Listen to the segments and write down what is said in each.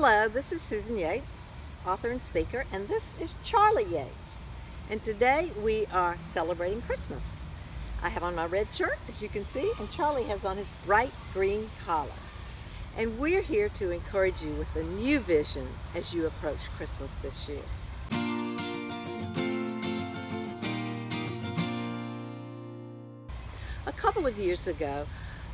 Hello, this is Susan Yates, author and speaker, and this is Charlie Yates. And today we are celebrating Christmas. I have on my red shirt, as you can see, and Charlie has on his bright green collar. And we're here to encourage you with a new vision as you approach Christmas this year. A couple of years ago,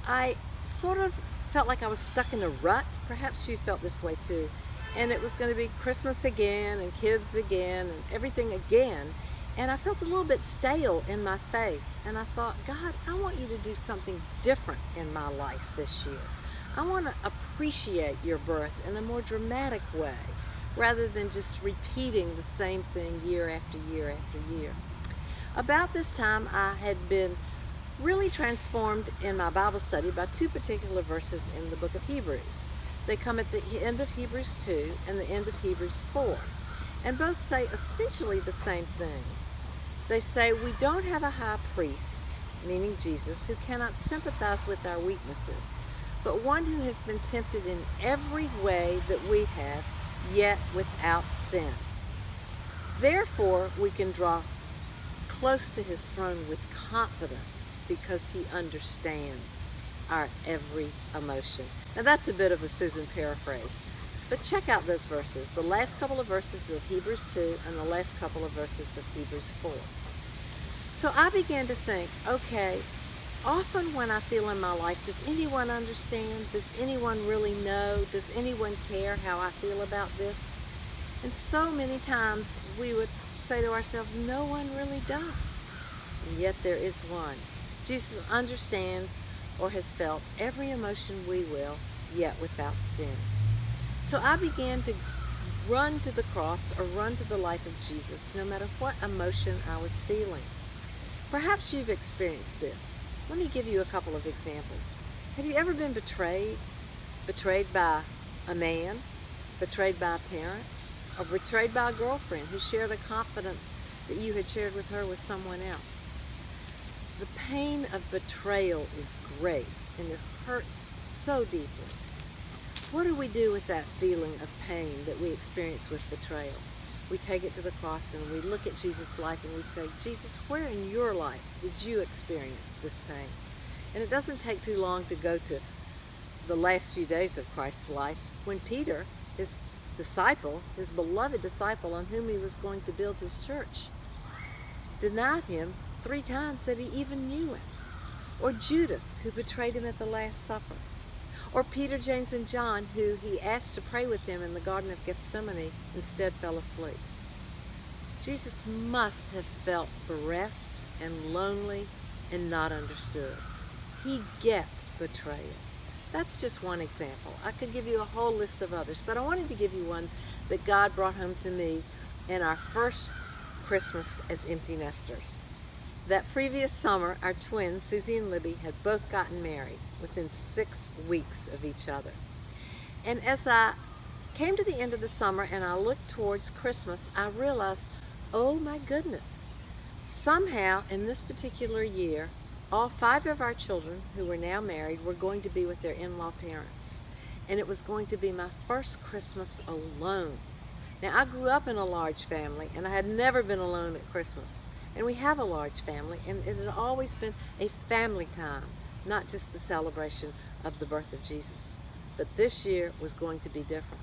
I sort of felt like I was stuck in a rut. Perhaps you felt this way too. And it was going to be Christmas again and kids again and everything again. And I felt a little bit stale in my faith. And I thought, God, I want you to do something different in my life this year. I want to appreciate your birth in a more dramatic way rather than just repeating the same thing year after year after year. About this time, I had been really transformed in my Bible study by two particular verses in the book of Hebrews. They come at the end of Hebrews 2 and the end of Hebrews 4, and both say essentially the same things. They say we don't have a high priest, meaning Jesus, who cannot sympathize with our weaknesses, but one who has been tempted in every way that we have, yet without sin. Therefore, we can draw close to his throne with confidence because he understands our every emotion. Now that's a bit of a Susan paraphrase, but check out those verses, the last couple of verses of Hebrews 2 and the last couple of verses of Hebrews 4. So I began to think, okay, often when I feel in my life, does anyone understand? Does anyone really know? Does anyone care how I feel about this? And so many times we would say to ourselves, no one really does. And yet there is one. Jesus understands or has felt every emotion we will, yet without sin. So I began to run to the cross or run to the life of Jesus, no matter what emotion I was feeling. Perhaps you've experienced this. Let me give you a couple of examples. Have you ever been betrayed? Betrayed by a man? Betrayed by a parent? Or betrayed by a girlfriend who shared a confidence that you had shared with her with someone else? The pain of betrayal is great, and it hurts so deeply. What do we do with that feeling of pain that we experience with betrayal? We take it to the cross and we look at Jesus' life and we say, Jesus, where in your life did you experience this pain? And it doesn't take too long to go to the last few days of Christ's life when Peter, his disciple, his beloved disciple on whom he was going to build his church, denied him 3 times that he even knew him. Or Judas, who betrayed him at the Last Supper. Or Peter, James, and John, who he asked to pray with him in the Garden of Gethsemane, instead fell asleep. Jesus must have felt bereft and lonely and not understood. He gets betrayal. That's just one example. I could give you a whole list of others, but I wanted to give you one that God brought home to me in our first Christmas as empty nesters. That previous summer, our twins, Susie and Libby, had both gotten married within 6 weeks of each other. And as I came to the end of the summer and I looked towards Christmas, I realized, oh my goodness, somehow in this particular year, all 5 of our children who were now married were going to be with their in-law parents. And it was going to be my first Christmas alone. Now, I grew up in a large family and I had never been alone at Christmas. And we have a large family, and it had always been a family time, not just the celebration of the birth of Jesus. But this year was going to be different.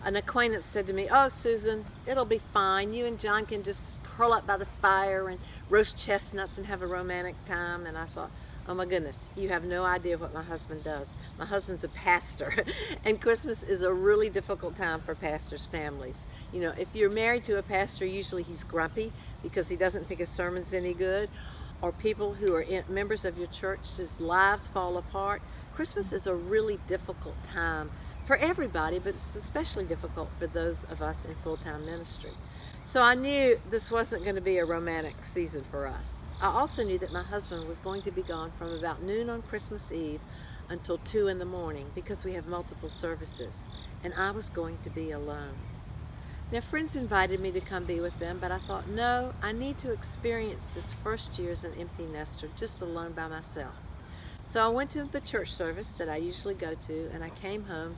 An acquaintance said to me, oh, Susan, it'll be fine. You and John can just curl up by the fire and roast chestnuts and have a romantic time. And I thought, oh my goodness, you have no idea what my husband does. My husband's a pastor, and Christmas is a really difficult time for pastors' families. You know, if you're married to a pastor, usually he's grumpy because he doesn't think his sermon's any good, or people who are members of your church's lives fall apart. Christmas is a really difficult time for everybody, but it's especially difficult for those of us in full-time ministry. So I knew this wasn't going to be a romantic season for us. I also knew that my husband was going to be gone from about noon on Christmas Eve until 2 in the morning because we have multiple services, and I was going to be alone. Now, friends invited me to come be with them, but I thought, no, I need to experience this first year as an empty nester, just alone by myself. So I went to the church service that I usually go to, and I came home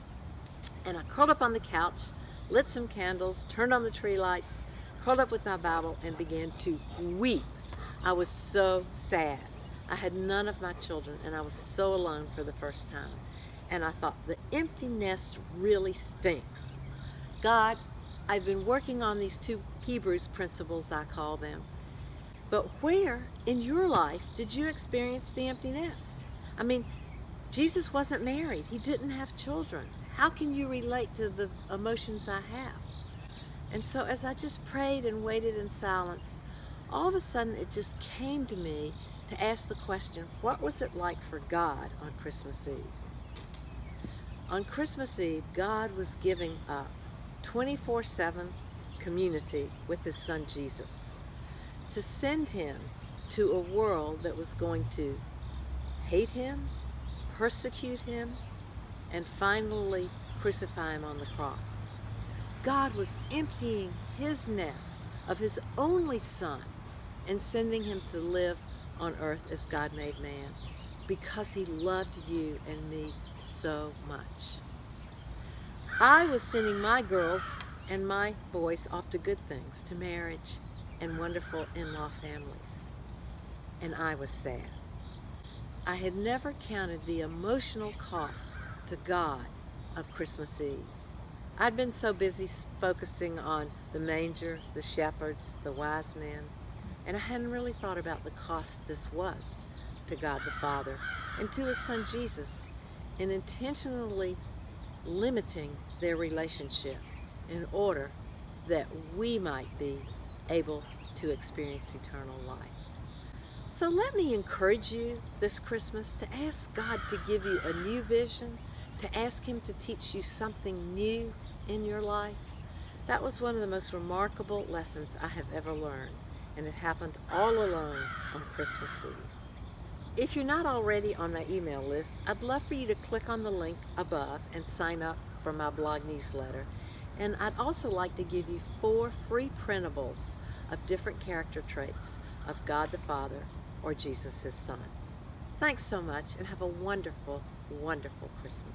And I curled up on the couch, lit some candles, turned on the tree lights, curled up with my Bible, and began to weep. I was so sad. I had none of my children, and I was so alone for the first time. And I thought, the empty nest really stinks. God, I've been working on these 2 Hebrews principles, I call them. But where in your life did you experience the empty nest? I mean, Jesus wasn't married. He didn't have children. How can you relate to the emotions I have? And so as I just prayed and waited in silence, all of a sudden it just came to me to ask the question, what was it like for God on Christmas Eve? On Christmas Eve, God was giving up 24/7 community with his son Jesus, to send him to a world that was going to hate him, persecute him, and finally crucify him on the cross. God was emptying his nest of his only son and sending him to live on earth as God made man, because he loved you and me so much. I was sending my girls and my boys off to good things, to marriage and wonderful in-law families. And I was sad. I had never counted the emotional cost to God of Christmas Eve. I'd been so busy focusing on the manger, the shepherds, the wise men, and I hadn't really thought about the cost this was to God the Father and to his son Jesus in intentionally limiting their relationship in order that we might be able to experience eternal life. So let me encourage you this Christmas to ask God to give you a new vision, to ask him to teach you something new in your life. That was one of the most remarkable lessons I have ever learned, and it happened all alone on Christmas Eve. If you're not already on my email list, I'd love for you to click on the link above and sign up for my blog newsletter. And I'd also like to give you 4 free printables of different character traits of God the Father or Jesus his Son. Thanks so much, and have a wonderful, wonderful Christmas.